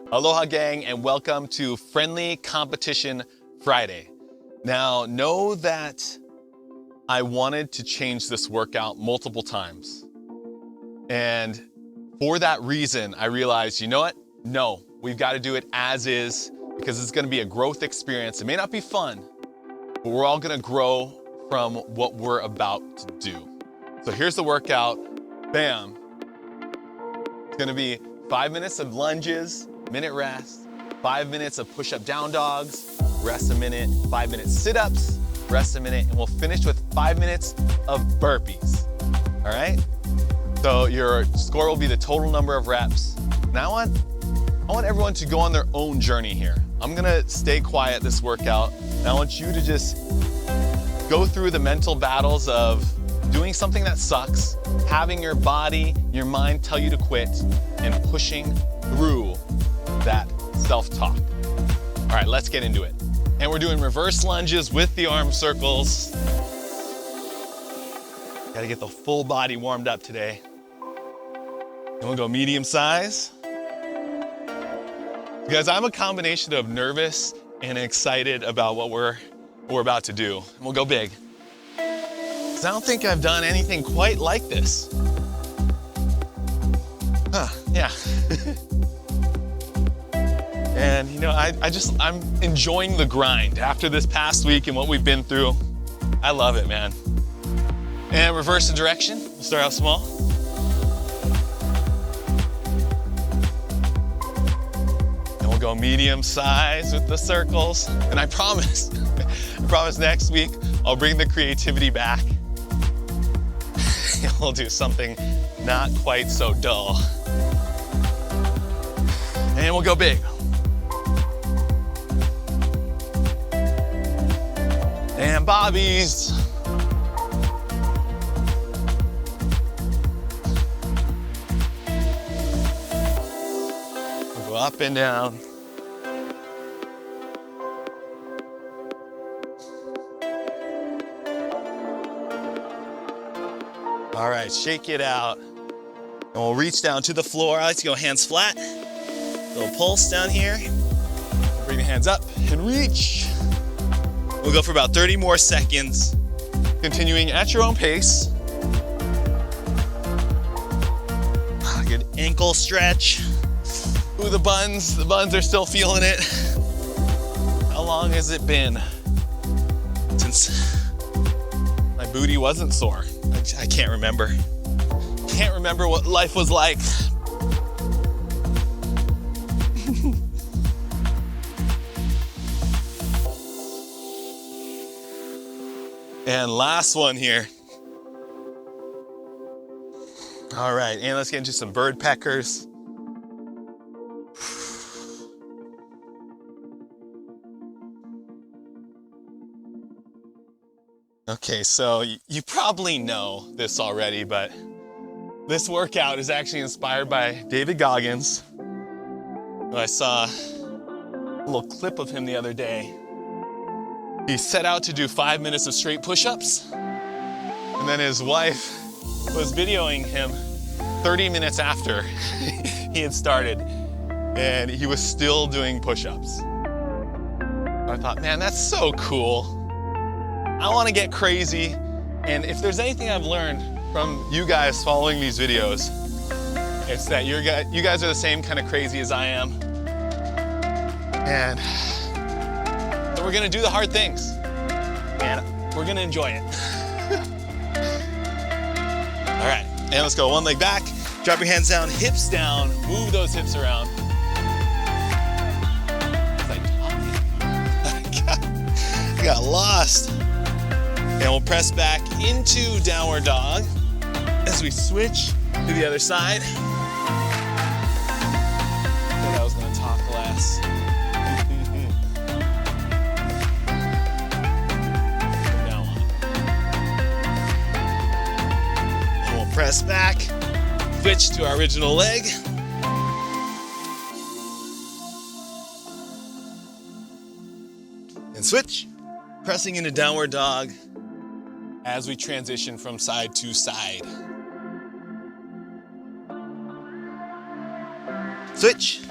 Aloha gang, and welcome to Friendly Competition Friday. Now, know that I wanted to change this workout multiple times. And for that reason, I realized, you know what? No, we've got to do it as is because it's going to be a growth experience. It may not be fun, but we're all going to grow from what we're about to do. So here's the workout. Bam. It's going to be 5 minutes of lunges, minute rest, 5 minutes of push-up down dogs, rest a minute, 5 minutes sit-ups, rest a minute, and we'll finish with 5 minutes of burpees, all right? So your score will be the total number of reps. Now I want everyone to go on their own journey here. I'm gonna stay quiet this workout, and I want you to just go through the mental battles of doing something that sucks, having your body, your mind tell you to quit, and pushing through that self-talk. All right, let's get into it. And we're doing reverse lunges with the arm circles. Gotta get the full body warmed up today. And we'll go medium size. Guys, I'm a combination of nervous and excited about what we're about to do. And we'll go big. 'Cause I don't think I've done anything quite like this. Yeah. And you know, I'm enjoying the grind after this past week and what we've been through. I love it, man. And reverse the direction. We'll start out small. And we'll go medium size with the circles. And I promise next week, I'll bring the creativity back. We'll do something not quite so dull. And we'll go big. And bobbies. We'll go up and down. All right, shake it out. And we'll reach down to the floor. I like to go hands flat. Little pulse down here. Bring the hands up and reach. We'll go for about 30 more seconds, continuing at your own pace. Good ankle stretch. Ooh, the buns are still feeling it. How long has it been since my booty wasn't sore? I can't remember. Can't remember what life was like. And last one here. All right, and let's get into some bird peckers. Okay, so you probably know this already, but this workout is actually inspired by David Goggins. I saw a little clip of him the other day. He set out to do 5 minutes of straight push-ups, and then his wife was videoing him 30 minutes after he had started, and he was still doing push-ups. I thought, man, that's so cool. I want to get crazy, and if there's anything I've learned from you guys following these videos, it's that you guys are the same kind of crazy as I am. And so we're gonna do the hard things, and we're gonna enjoy it. All right, and let's go. One leg back, drop your hands down, hips down, move those hips around. I got lost. And we'll press back into downward dog as we switch to the other side. I thought I was gonna talk less. From now on. And we'll press back, switch to our original leg. And switch, pressing into downward dog as we transition from side to side. Switch.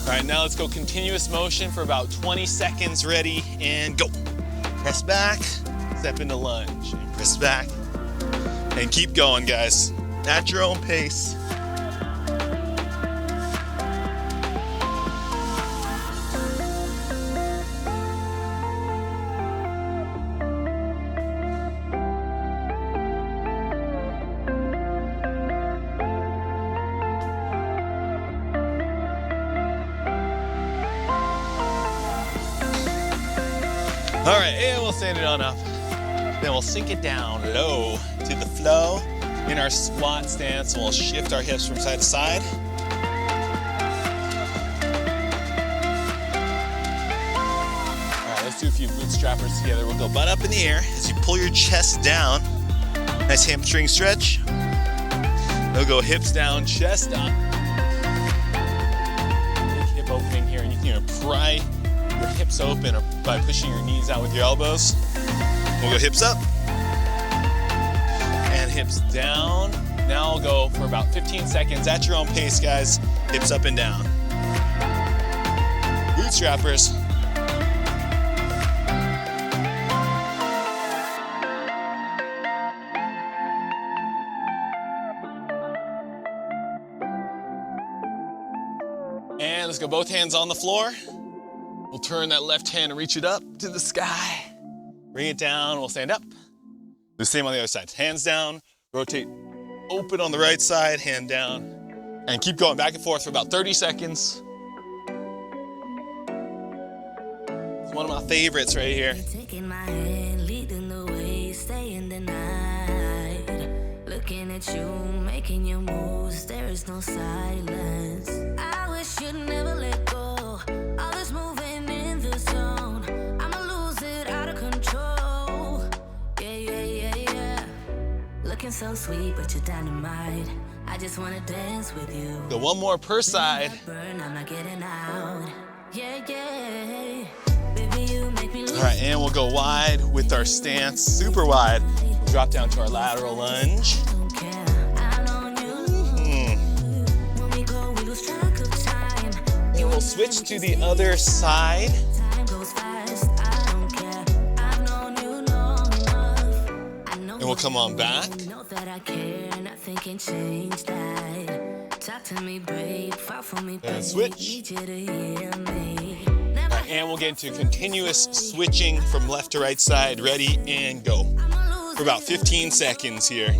All right, now let's go continuous motion for about 20 seconds. Ready, and go. Press back, step into lunge, and press back. And keep going, guys, at your own pace. All right, and we'll stand it on up. Then we'll sink it down low to the flow in our squat stance. We'll shift our hips from side to side. All right, let's do a few bootstrappers together. We'll go butt up in the air as you pull your chest down. Nice hamstring stretch. We'll go hips down, chest up. Big hip opening here, and you can pry your hips open or by pushing your knees out with your elbows. We'll go hips up and hips down. Now I'll go for about 15 seconds at your own pace, guys. Hips up and down. Bootstrappers. And let's go both hands on the floor. We'll turn that left hand and reach it up to the sky. Bring it down, we'll stand up. The same on the other side. Hands down, rotate, open on the right side, hand down. And keep going back and forth for about 30 seconds. It's one of my favorites right here. Taking my hand, leading the way, staying the night. Looking at you, making your moves, there is no silence. I wish you'd never let go. All this moving in the zone, I'ma lose it out of control. Yeah. Looking so sweet, but you're dynamite. I just wanna dance with you. Go one more per side. Burn, I'm not getting out. Yeah. Baby, you make me lose. All right, and we'll go wide with our stance, super wide. We'll drop down to our lateral lunge. I don't care. I know you. When we go, we lose track of time. And we'll switch to the other side. Time goes fast. I don't care. I've known you long enough. I know. And we'll come on back. You know that I care. Nothing can change that. Talk to me, babe. Fight for me, babe. And switch. Need you to hear me. And we'll get into continuous switching from left to right side. Ready, and go. For about 15 seconds here.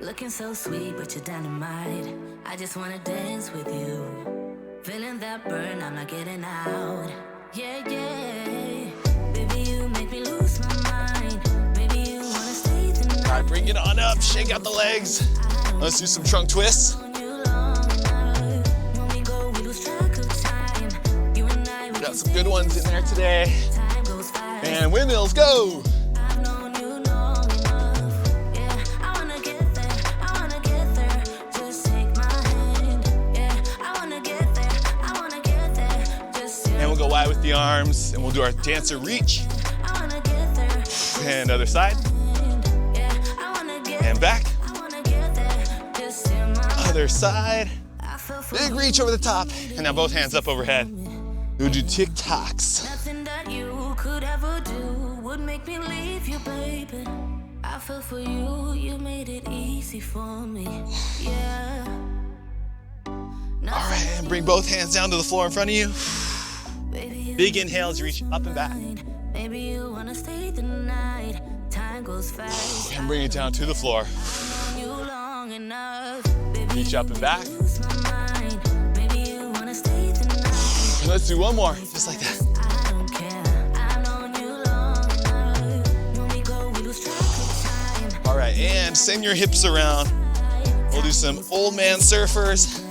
Looking so sweet, but you're dynamite. I just wanna dance with you. Feeling that burn, I'm not getting out. Yeah. Baby, you make me lose my mind. Maybe you wanna stay tonight. All right, bring it on up. Shake out the legs. Let's do some trunk twists. Got some good ones in there today. And windmills, go! And we'll go wide with the arms, and we'll do our dancer reach. And other side. And back. Other side. Big reach over the top. And now both hands up overhead. We'll do TikToks. Nothing that you could ever do would make me leave you, baby. I fell for you, you made it easy for me. Yeah. All right, and bring both hands down to the floor in front of you. Big inhales, reach up and back. Maybe you wanna stay the night. Time goes fast. And bring it down to the floor. You long enough. Reach up and back. Let's do one more, just like that. I don't care. I've known you long enough. When we go, we lose track of time. All right, and send your hips around. We'll do some old man surfers.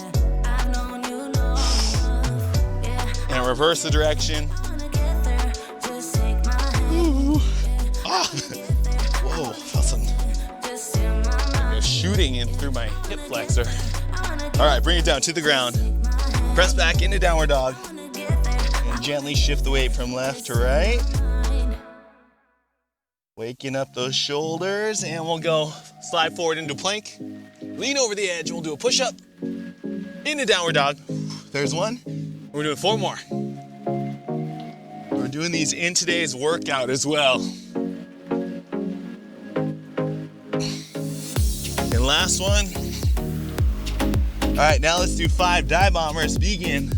I've known you long enough. Yeah. And reverse the direction. Ooh. Ah. Whoa, felt some shooting in through my hip flexor. All right, bring it down to the ground. Press back into downward dog. And gently shift the weight from left to right. Waking up those shoulders, and we'll go slide forward into plank. Lean over the edge, and we'll do a push-up. Into downward dog. There's one. We're doing 4 more. We're doing these in today's workout as well. And last one. All right, now let's do 5 dive bombers. Begin.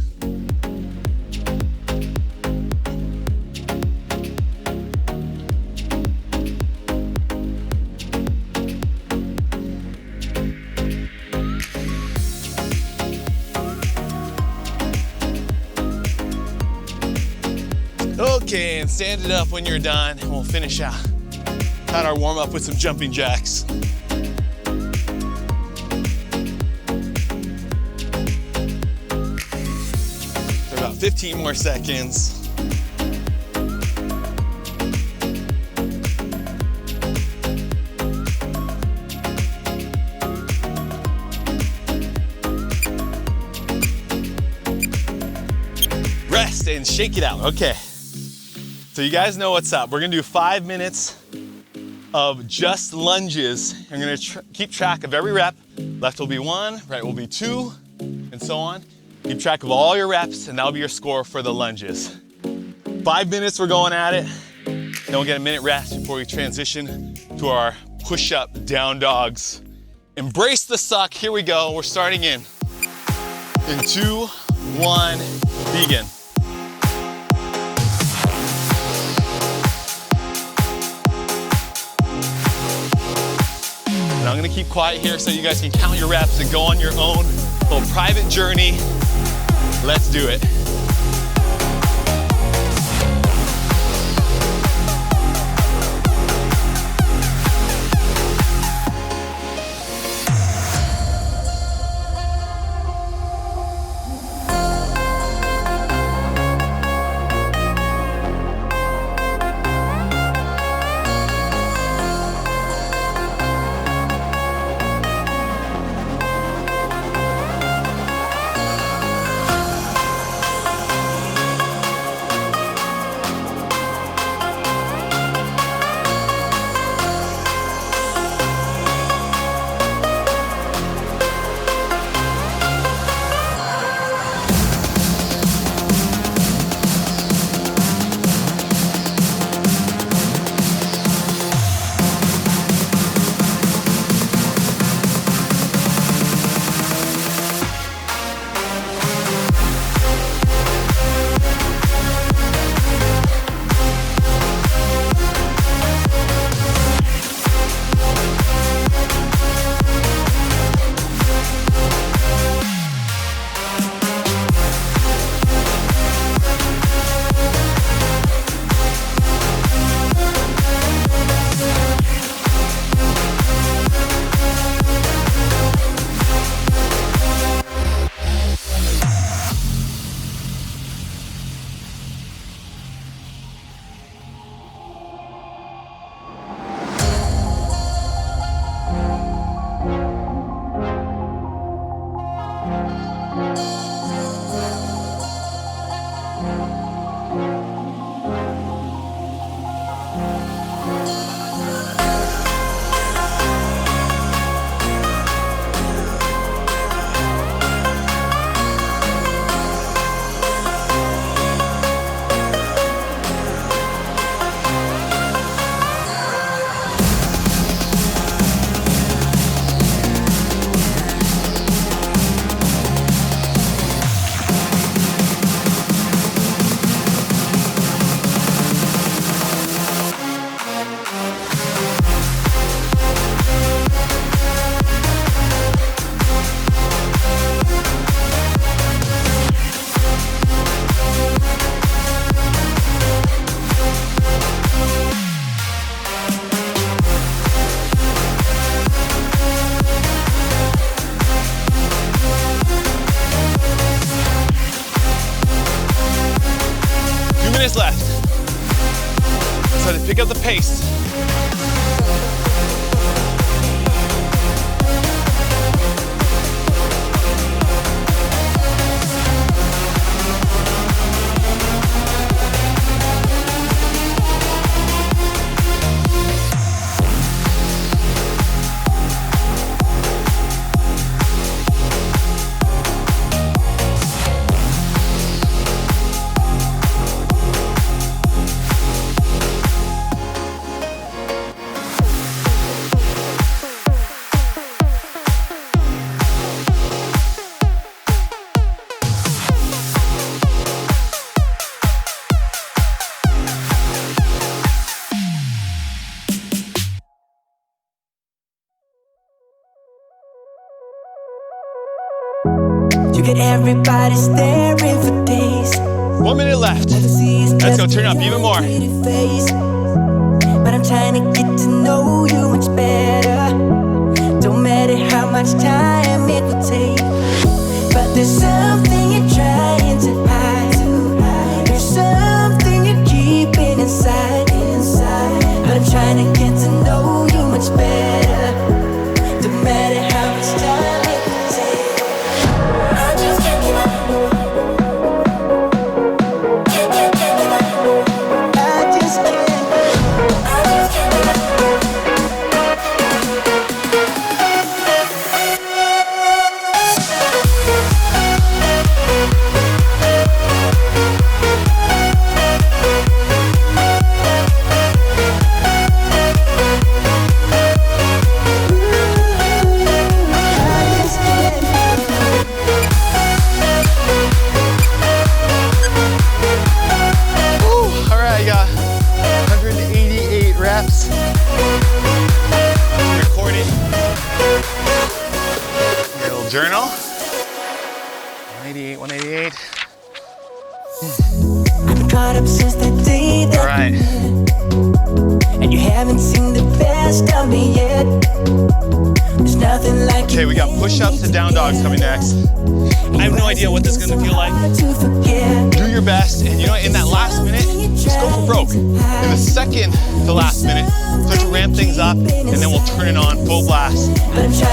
Okay, and stand it up when you're done, and we'll finish out. Got our warm up with some jumping jacks. For about 15 more seconds. Rest and shake it out. Okay. So you guys know what's up. We're gonna do 5 minutes of just lunges. I'm gonna keep track of every rep. Left will be 1, right will be 2, and so on. Keep track of all your reps, and that'll be your score for the lunges. 5 minutes, we're going at it. Then we'll get a minute rest before we transition to our push-up down dogs. Embrace the suck, here we go. We're starting in 2, 1, begin. And I'm gonna keep quiet here so you guys can count your reps and go on your own little private journey. Let's do it. Minutes left. So to pick up the pace. You get everybody staring for days. 1 minute left. Let's go, turn up even more. But I'm trying to get to know you much better. Don't matter how much time it will take. But there's something you're trying to hide. There's something you're keeping inside. But I'm trying to get to know you much better. Don't matter how much time it will take. I just can't give up. Journal. 188, 188. I've been caught up since the day that all right. And you haven't seen the best of me yet. There's nothing like okay, we got push-ups and down dogs coming next. I have no idea what this is gonna feel like. Do your best, and you know, in that last minute, just go for broke. In the second to last minute, start to ramp things up, and then we'll turn it on full blast.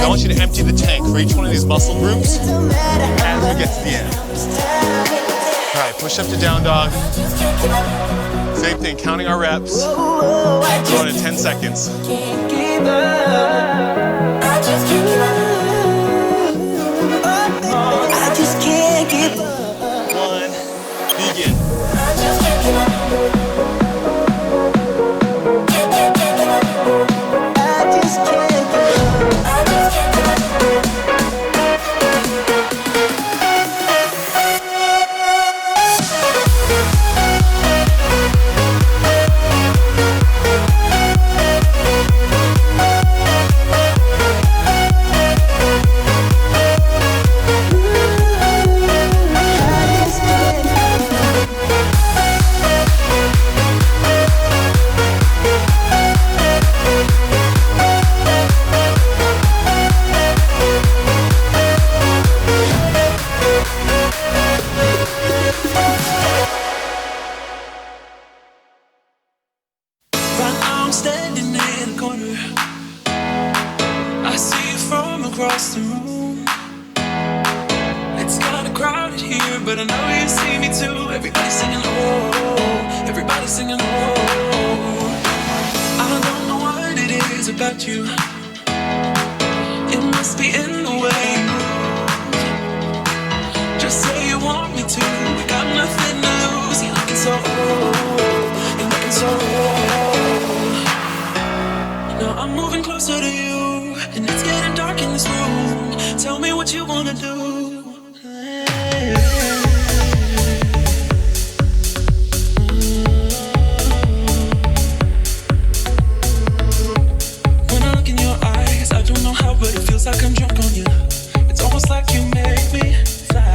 I want you to empty the tank for each one of these muscle groups as we get to the end. All right, push up to down dog. Same thing, counting our reps. Going in 10 seconds. I just can't give up. 1, begin. I just can't give up. across the room. It's kinda crowded here, but I know you see me too. Everybody's singing oh, everybody's singing oh. I don't know what it is about you. It must be in the way you move. Just say you want me to. We got nothing to lose. You're looking so old. You're looking so old. Now I'm moving closer to you, and it's getting dark in this room. Tell me what you wanna do. When I look in your eyes, I don't know how, but it feels like I'm drunk on you. It's almost like you make me fly.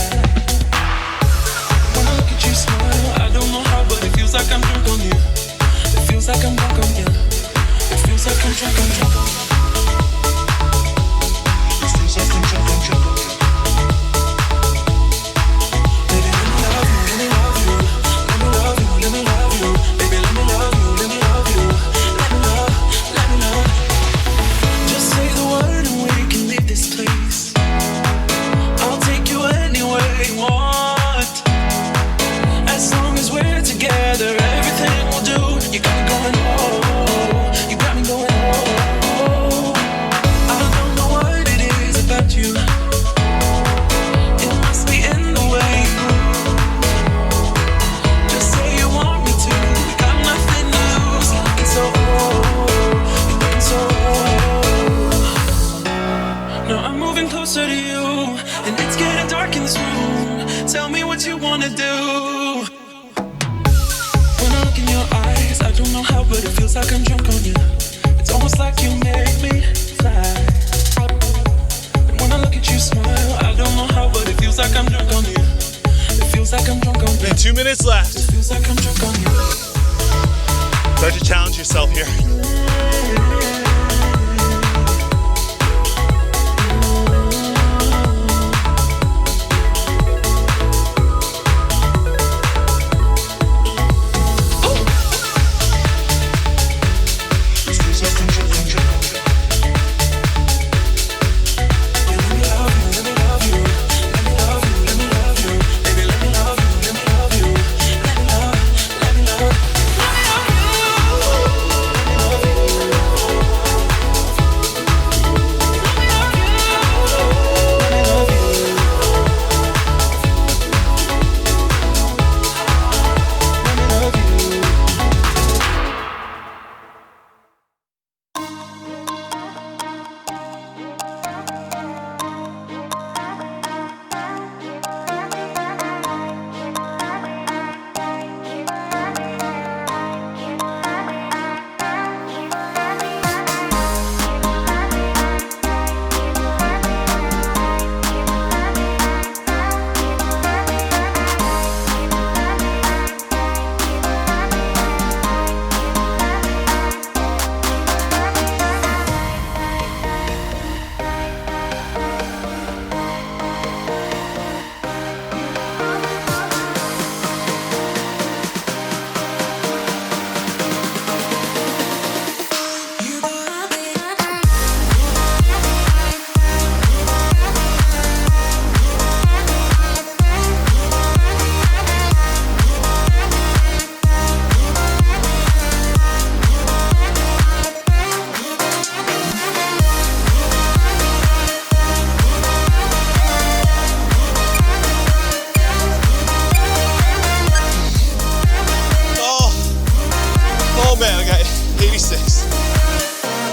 When I look at you smile, I don't know how, but it feels like I'm drunk on you. It feels like I'm drunk on you. It feels like I'm drunk, I'm drunk. It feels like I'm drunk, I'm drunk. Baby, let me love you, let me love you. Let me love you, let me love you. Baby, let me love you, let me love you. Let me love, let me love. Just say the word and we can leave this place. I'll take you anywhere you want. As long as we're together, everything we'll do. You got me going oh, you got me going oh. I don't know what it is about you. It must be in the way you move. Just say you want me to. We got nothing to lose. You're looking so old. You're looking so old. Now I'm moving closer to you, and it's getting dark in this room. Tell me what you wanna do. When I look in your eyes, I don't know how, but it feels like I'm drunk on you. It's almost like you make me fly. And when I look at you smile, I don't know how, but it feels like I'm And 2 minutes left. Feels like I'm drunk on you. Start to challenge yourself here.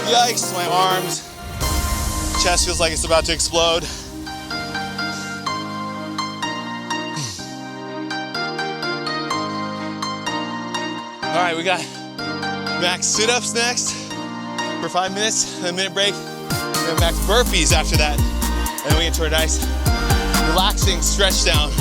Yikes, my arms, chest feels like it's about to explode. All right, we got max sit-ups next for 5 minutes, a minute break. We have max burpees after that. And then we get to our nice, relaxing stretch down.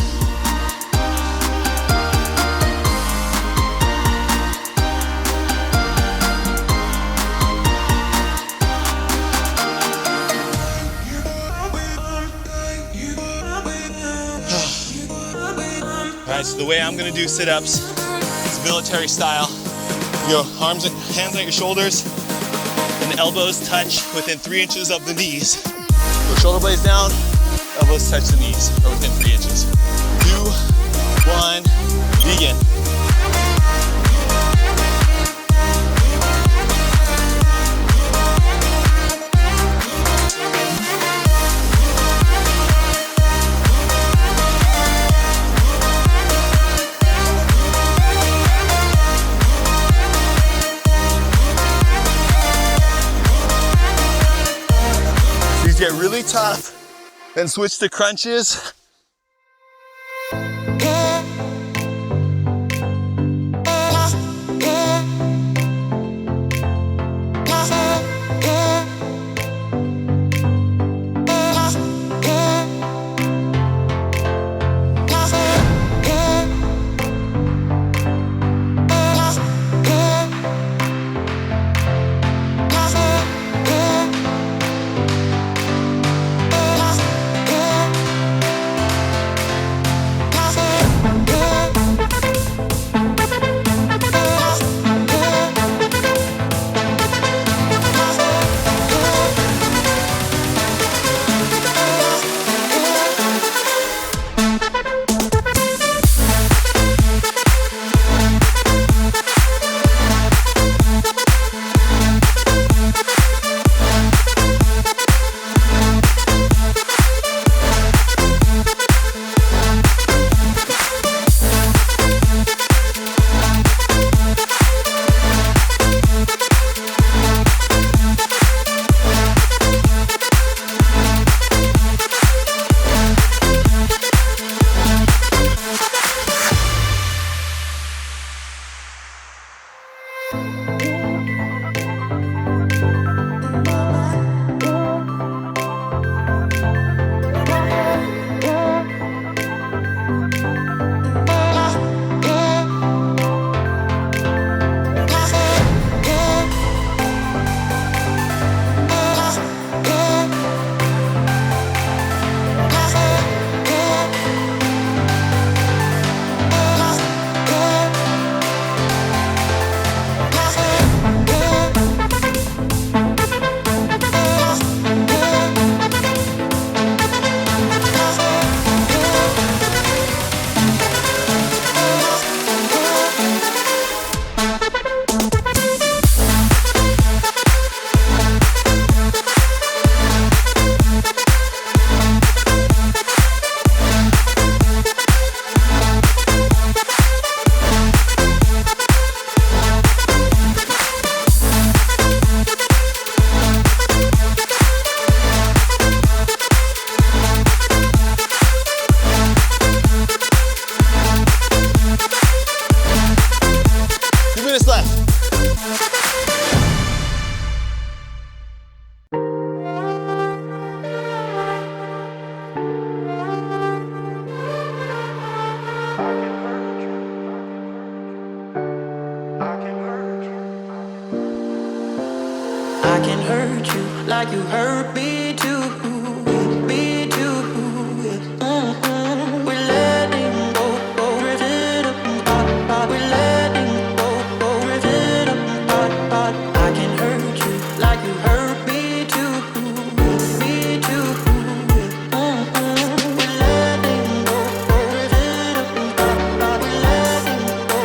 All right, so the way I'm gonna do sit-ups is military style. You go hands on your shoulders, and elbows touch within 3 inches of the knees. Go shoulder blades down, elbows touch the knees, or within 3 inches. 2, 1, begin. Get really tough, then switch to crunches. like you hurt me too, me too. We're letting go, we're letting go, I can hurt you like you hurt me too, me too. We're letting go, we're letting go,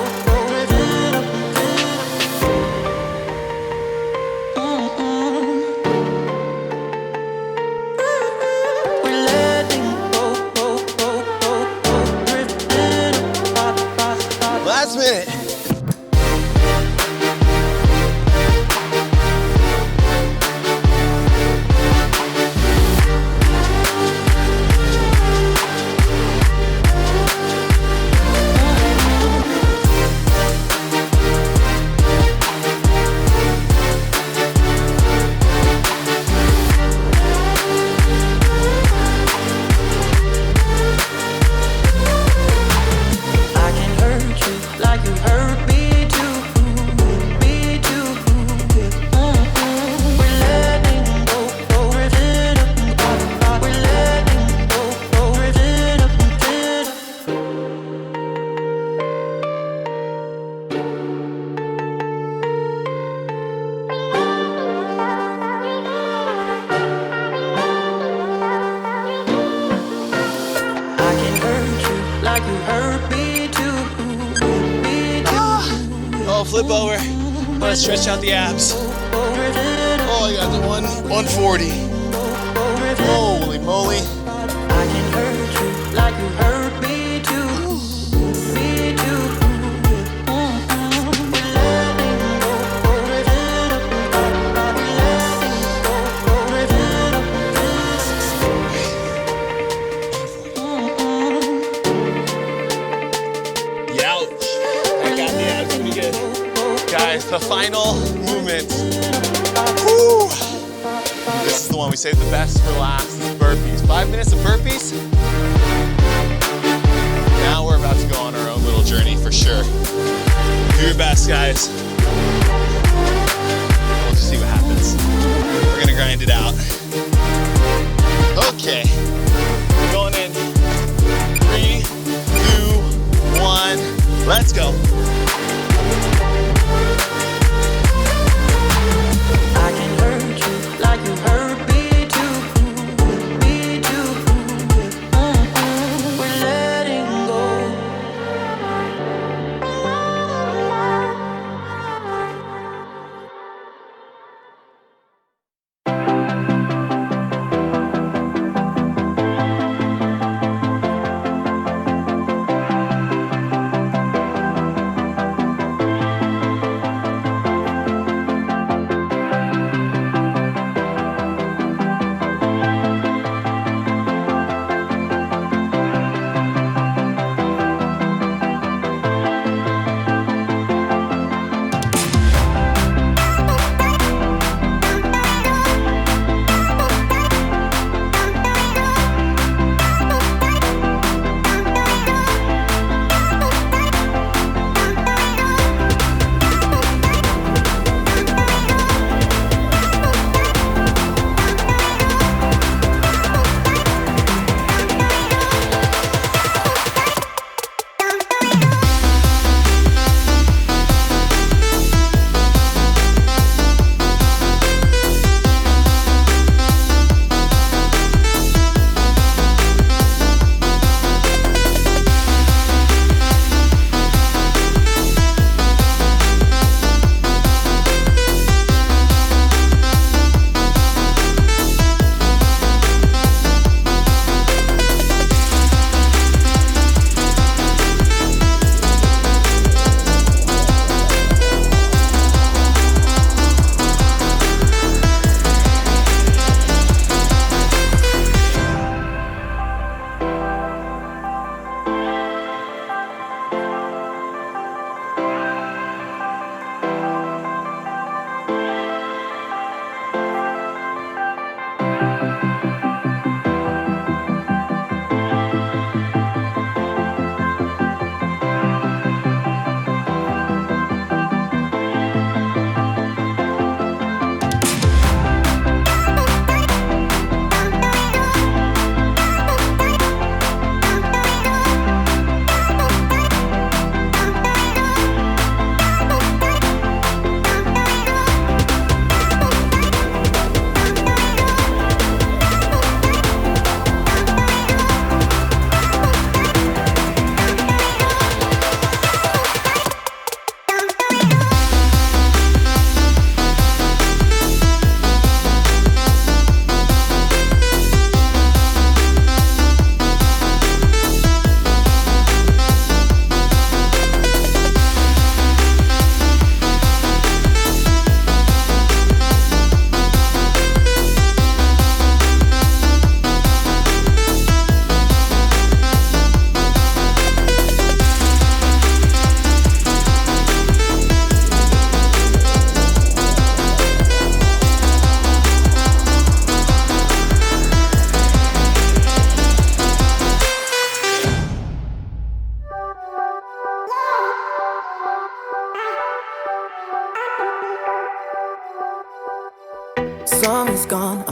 Last minute. Oh, flip over. I'm gonna stretch out the abs. Oh, I got the 140. Holy moly. I can hurt you like you hurt me too, me too. Youch. I got the abs pretty good. Guys, the final movement. Woo. This is the one we saved the best for last. Is burpees. 5 minutes of burpees. Now we're about to go on our own little journey for sure. Do your best, guys. We'll just see what happens. We're gonna grind it out. Okay. Going in. 3, 2, 1. Let's go. I can hurt you like you hurt me too, me too. We're letting go.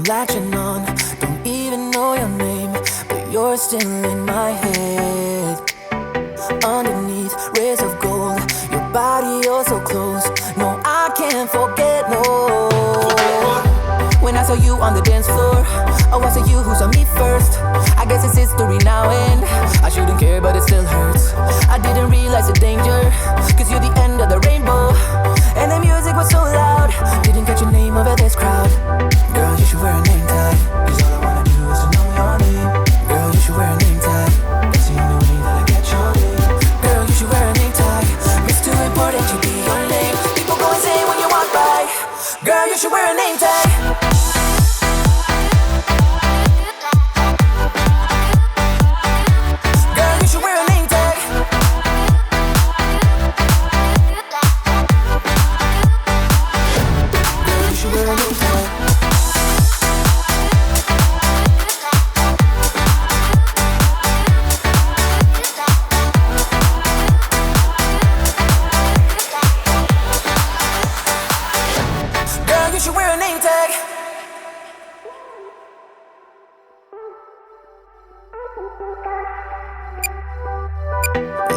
I'm latching on. Don't even know your name, but you're still in my head. Underneath rays of gold, your body oh so close. No, I can't forget, no. When I saw you on the dance floor, oh, I saw you who saw me first. I guess it's history now and I shouldn't care, but it still hurts. I didn't realize the danger, cause you're the end of the rainbow. And the music was so loud, didn't catch your name over this crowd. Girl, you should wear a name tag, cause all I wanna do is to know your name. Girl, you should wear a name tag, that's the only way that I get your name. Girl, you should wear a name tag, it's too important to be your name. People go insane when you walk by. Girl, you should wear a name tag.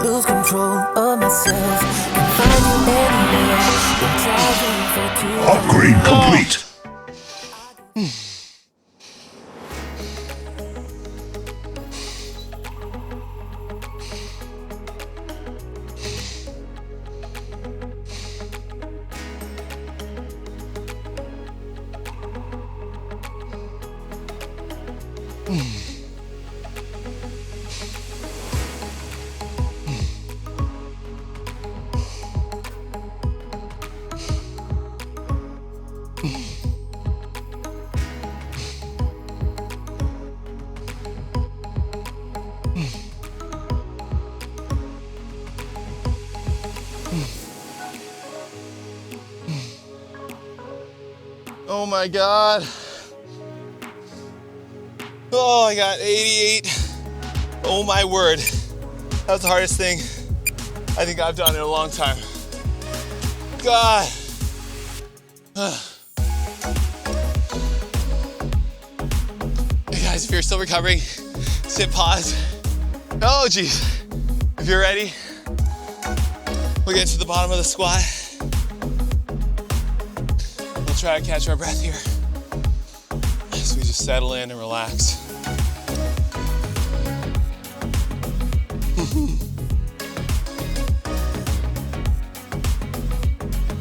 Lose control of myself. Can find you anywhere. Been driving for too long. Upgrade complete. Oh my God. Oh, I got 88. Oh my word. That was the hardest thing I think I've done in a long time. God. Hey guys, if you're still recovering, just hit pause. Oh geez. If you're ready, we'll get to the bottom of the squat. We'll try to catch our breath here. So we just settle in and relax.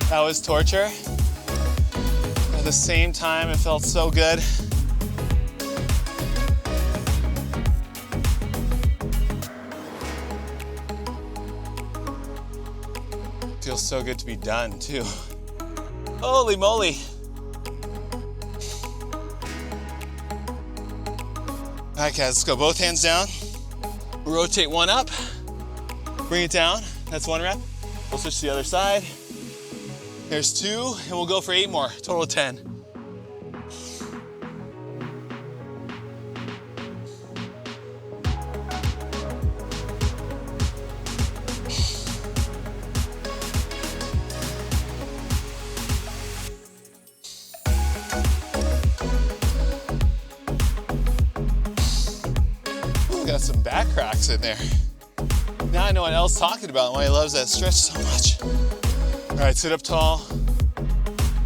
That was torture. At the same time, it felt so good. Feels so good to be done, too. Holy moly. All right, guys, let's go. Both hands down. Rotate one up. Bring it down. That's one rep. We'll switch to the other side. There's two, and we'll go for 8 more. Total of 10. Got some back cracks in there. Now I know what Elle's talking about and why he loves that stretch so much. All right, sit up tall.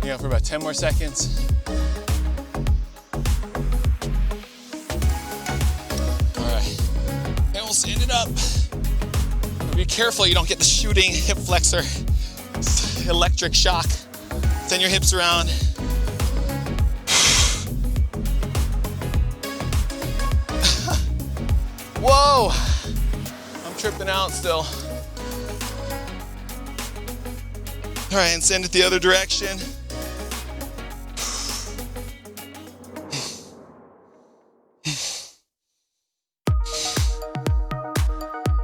You know, for about 10 more seconds. All right, and we'll stand it up. Be careful you don't get the shooting hip flexor electric shock. Send your hips around. Whoa, I'm tripping out still. All right, and send it the other direction.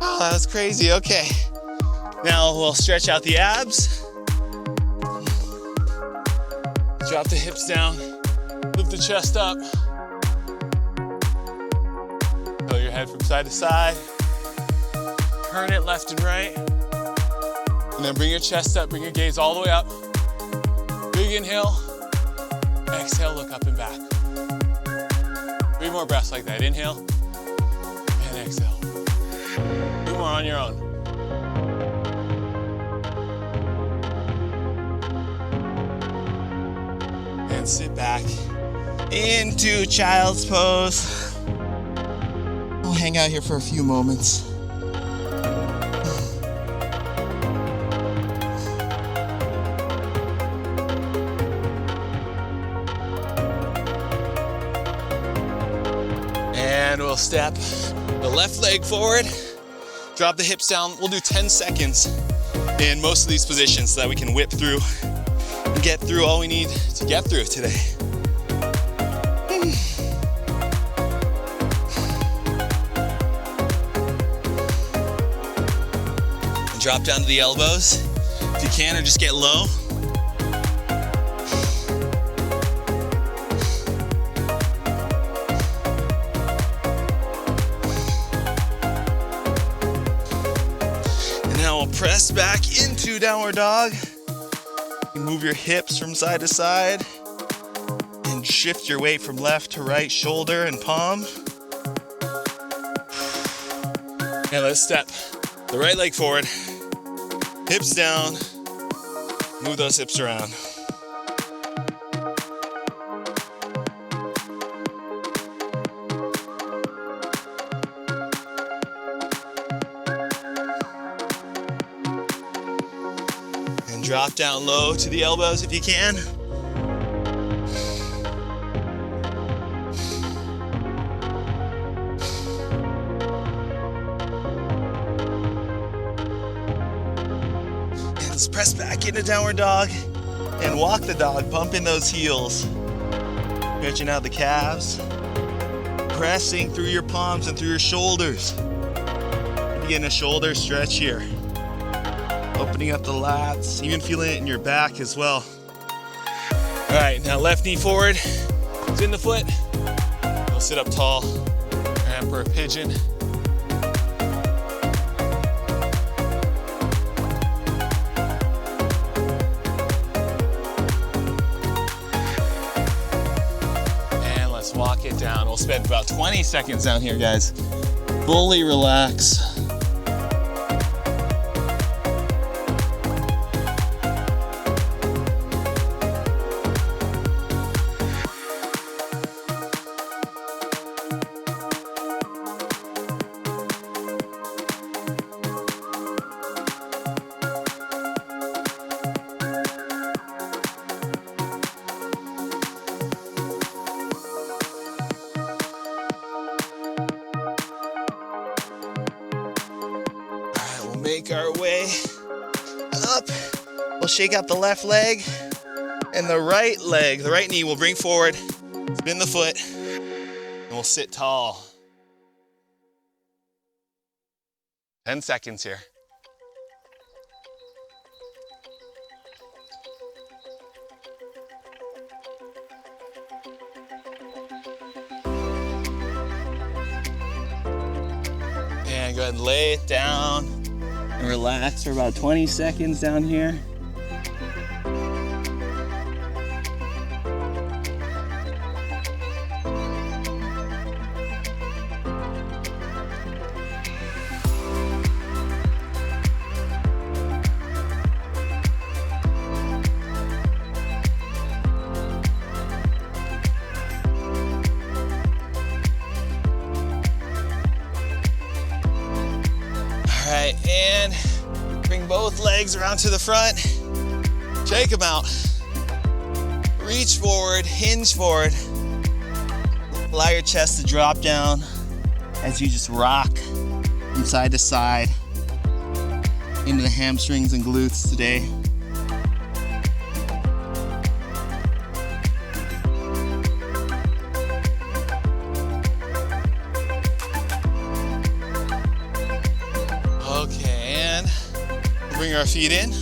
Oh, that was crazy, okay. Now we'll stretch out the abs. Drop the hips down, lift the chest up. Roll your head from side to side. Turn it left and right. And then bring your chest up, bring your gaze all the way up. Big inhale. Exhale, look up and back. 3 more breaths like that. Inhale and exhale. 2 more on your own. And sit back into child's pose. We'll hang out here for a few moments. And we'll step the left leg forward, drop the hips down. We'll do 10 seconds in most of these positions so that we can whip through and get through all we need to get through today. And drop down to the elbows if you can, or just get low. Press back into downward dog. Move your hips from side to side and shift your weight from left to right, shoulder and palm. And let's step the right leg forward, hips down, move those hips around. Drop down low to the elbows if you can. And let's press back into downward dog and walk the dog, bumping those heels. Stretching out the calves. Pressing through your palms and through your shoulders. Begin a shoulder stretch here. Opening up the lats, even feeling it in your back as well. All right, now left knee forward, spin the foot. We'll sit up tall, emperor pigeon. And let's walk it down. We'll spend about 20 seconds down here, guys. Fully relax. Make our way up. We'll shake out the left leg and the right leg. The right knee we'll bring forward, spin the foot, and we'll sit tall. 10 seconds here. And go ahead and lay it down. And relax for about 20 seconds down here. All right, and bring both legs around to the front. Shake them out. Reach forward, hinge forward. Allow your chest to drop down as you just rock from side to side into the hamstrings and glutes today. Bring our feet in,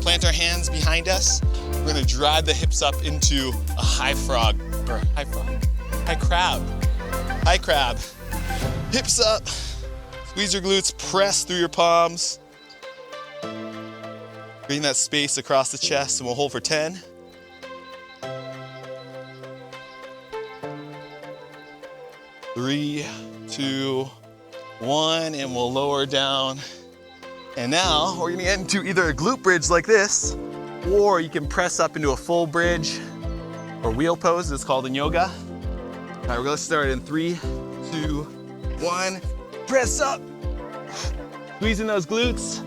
plant our hands behind us. We're gonna drive the hips up into a high frog, or high crab. High crab. Hips up, squeeze your glutes, press through your palms. Bring that space across the chest and we'll hold for 10. 3, 2, 1, and we'll lower down. And now we're gonna get into either a glute bridge like this, or you can press up into a full bridge or wheel pose, it's called in yoga. All right, we're gonna start in 3, 2, 1, press up. Squeezing those glutes.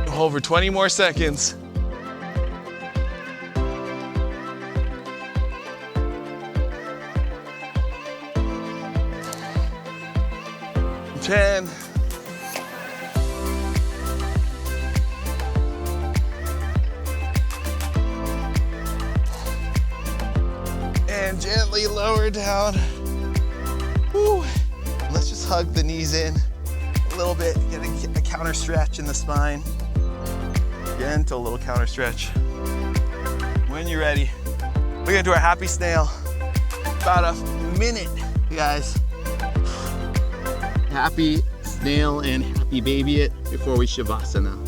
Hold for 20 more seconds. 10. And gently lower down. Woo. Let's just hug the knees in a little bit, get a counter stretch in the spine. Gentle little counter stretch. When you're ready, we're gonna do our happy snail. About a minute, you guys. Happy snail and happy baby it before we Shavasana.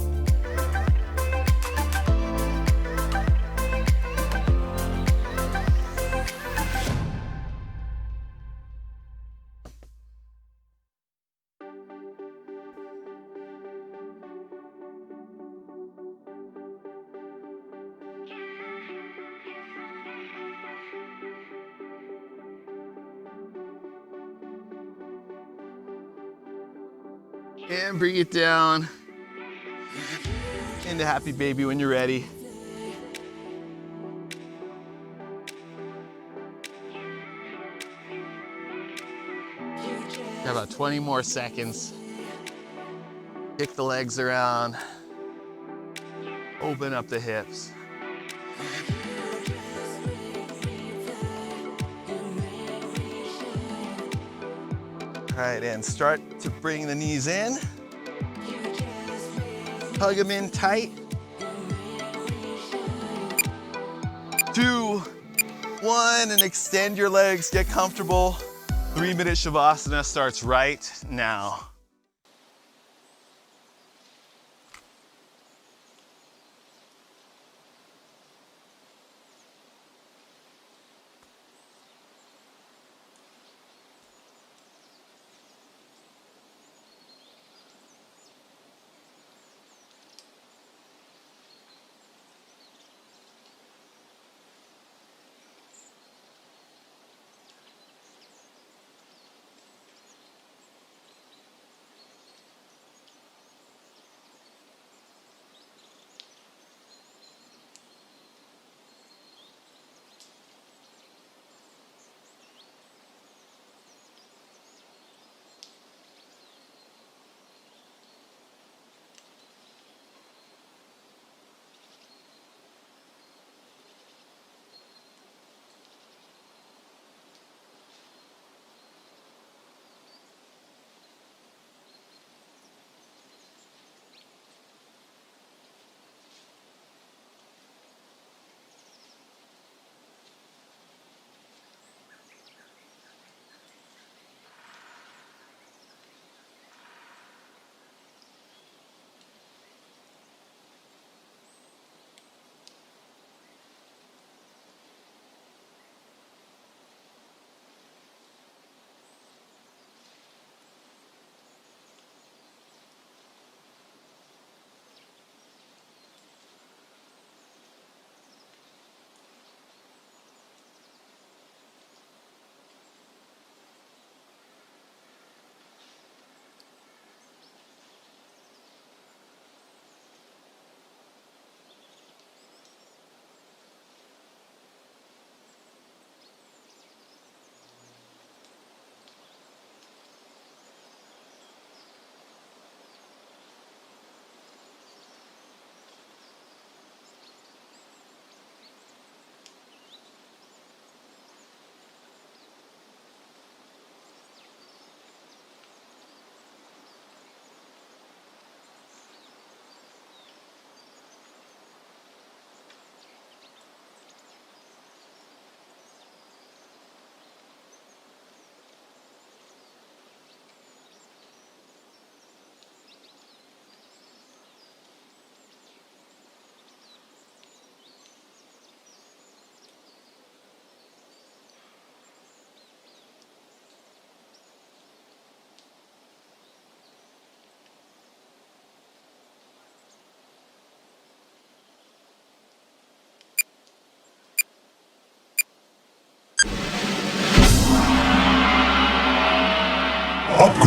And bring it down into happy baby when you're ready. Got about 20 more seconds. Kick the legs around. Open up the hips. All right, and start to bring the knees in. Hug them in tight. 2, 1, and extend your legs, get comfortable. 3-minute Shavasana starts right now.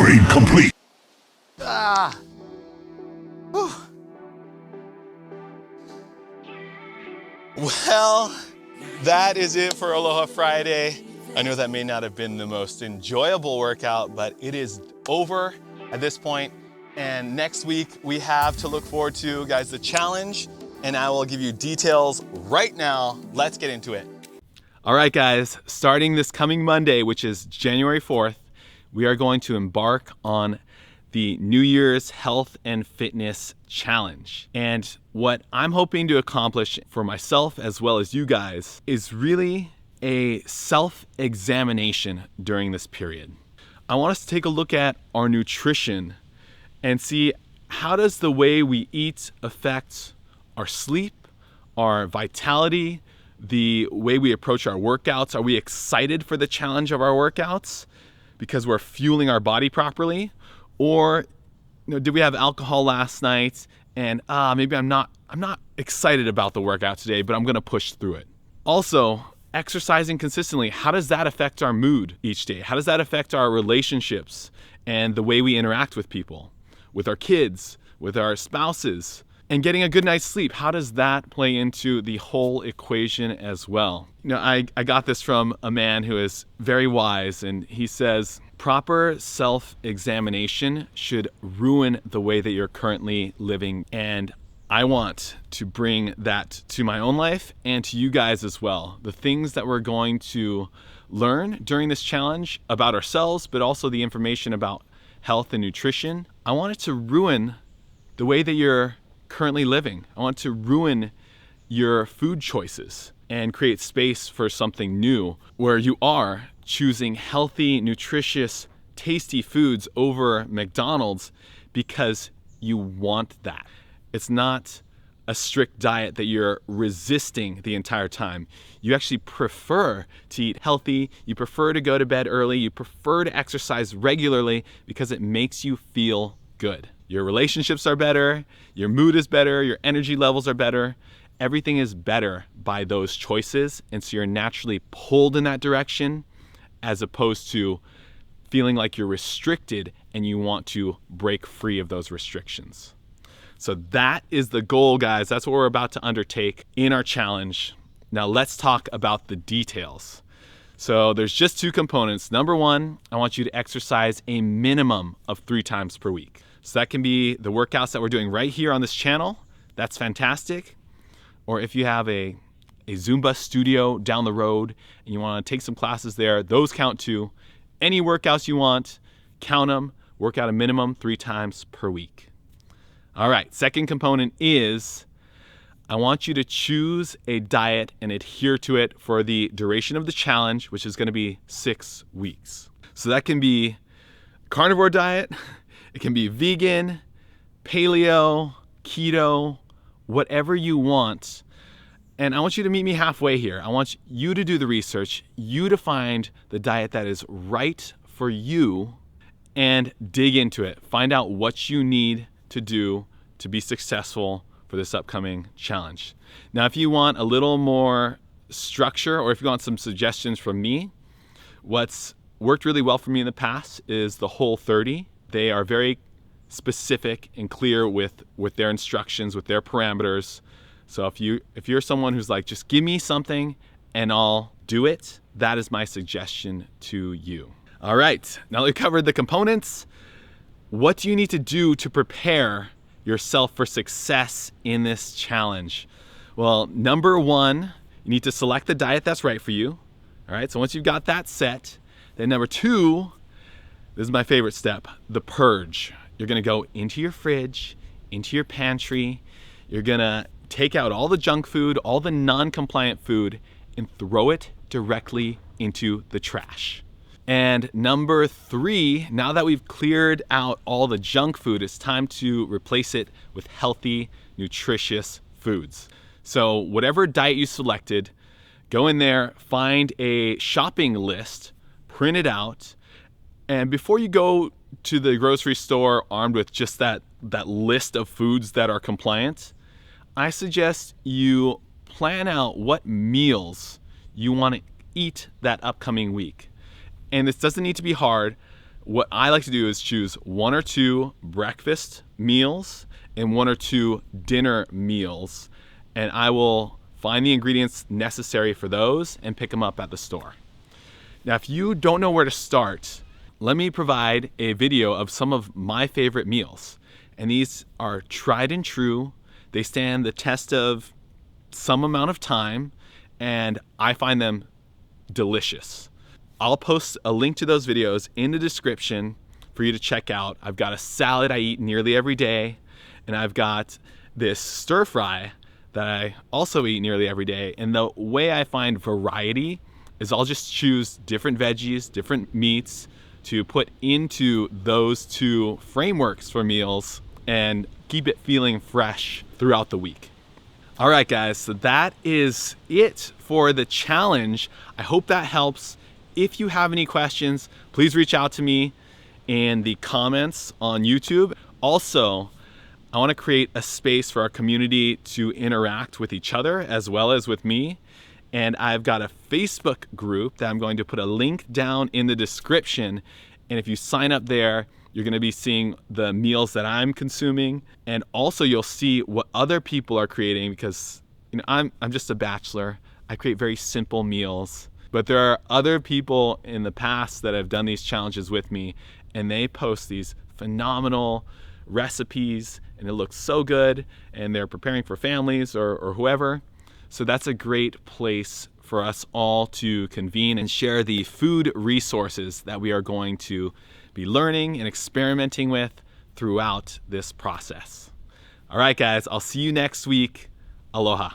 Upgrade complete. Well, that is it for Aloha Friday. I know that may not have been the most enjoyable workout, but it is over at this point. And next week we have to look forward to, guys, the challenge, and I will give you details right now. Let's get into it. All right, guys, starting this coming Monday, which is January 4th, we are going to embark on the New Year's Health and Fitness Challenge. And what I'm hoping to accomplish for myself as well as you guys is really a self-examination during this period. I want us to take a look at our nutrition and see how does the way we eat affect our sleep, our vitality, the way we approach our workouts. Are we excited for the challenge of our workouts because we're fueling our body properly? Or did we have alcohol last night and maybe I'm not excited about the workout today, but I'm gonna push through it. Also, exercising consistently, how does that affect our mood each day? How does that affect our relationships and the way we interact with people, with our kids, with our spouses? And getting a good night's sleep, how does that play into the whole equation as well? I got this from a man who is very wise, and he says, proper self-examination should ruin the way that you're currently living. And I want to bring that to my own life and to you guys as well. The things that we're going to learn during this challenge about ourselves, but also the information about health and nutrition, I want it to ruin the way that you're currently living. I want to ruin your food choices and create space for something new where you are choosing healthy, nutritious, tasty foods over McDonald's because you want that. It's not a strict diet that you're resisting the entire time. You actually prefer to eat healthy, you prefer to go to bed early, you prefer to exercise regularly because it makes you feel good. Your relationships are better, your mood is better, your energy levels are better. Everything is better by those choices, and so you're naturally pulled in that direction as opposed to feeling like you're restricted and you want to break free of those restrictions. So that is the goal, guys. That's what we're about to undertake in our challenge. Now let's talk about the details. So there's just two components. Number one, I want you to exercise a minimum of 3 times per week. So that can be the workouts that we're doing right here on this channel. That's fantastic. Or if you have a Zumba studio down the road and you want to take some classes there, those count too. Any workouts you want, count them. Work out a minimum 3 times per week. All right, second component is I want you to choose a diet and adhere to it for the duration of the challenge, which is going to be 6 weeks. So that can be carnivore diet, it can be vegan, paleo, keto, whatever you want. And I want you to meet me halfway here. I want you to do the research, you to find the diet that is right for you and dig into it. Find out what you need to do to be successful for this upcoming challenge. Now, if you want a little more structure or if you want some suggestions from me, what's worked really well for me in the past is the Whole30. They are very specific and clear with their instructions, with their parameters. So if you're someone who's like, just give me something and I'll do it, that is my suggestion to you. All right, now that we've covered the components, what do you need to do to prepare yourself for success in this challenge? Well, number one, you need to select the diet that's right for you. All right, so once you've got that set, then number two, this is my favorite step, the purge. You're gonna go into your fridge, into your pantry. You're gonna take out all the junk food, all the non-compliant food, and throw it directly into the trash. And number three, now that we've cleared out all the junk food, it's time to replace it with healthy, nutritious foods. So whatever diet you selected, go in there, find a shopping list, print it out, and before you go to the grocery store armed with just that list of foods that are compliant, I suggest you plan out what meals you want to eat that upcoming week. And this doesn't need to be hard. what I like to do is choose 1 or 2 breakfast meals and 1 or 2 dinner meals, and I will find the ingredients necessary for those and pick them up at the store. Now, if you don't know where to start, let me provide a video of some of my favorite meals. And these are tried and true. They stand the test of some amount of time, and I find them delicious. I'll post a link to those videos in the description for you to check out. I've got a salad I eat nearly every day, and I've got this stir fry that I also eat nearly every day. And the way I find variety is I'll just choose different veggies, different meats to put into those 2 frameworks for meals and keep it feeling fresh throughout the week. All right, guys, so that is it for the challenge. I hope that helps. If you have any questions, please reach out to me in the comments on YouTube. Also, I want to create a space for our community to interact with each other as well as with me. And I've got a Facebook group that I'm going to put a link down in the description. And if you sign up there, you're going to be seeing the meals that I'm consuming. And also you'll see what other people are creating, because I'm just a bachelor. I create very simple meals. But there are other people in the past that have done these challenges with me, and they post these phenomenal recipes, and it looks so good, and they're preparing for families or whoever. So that's a great place for us all to convene and share the food resources that we are going to be learning and experimenting with throughout this process. All right, guys, I'll see you next week. Aloha.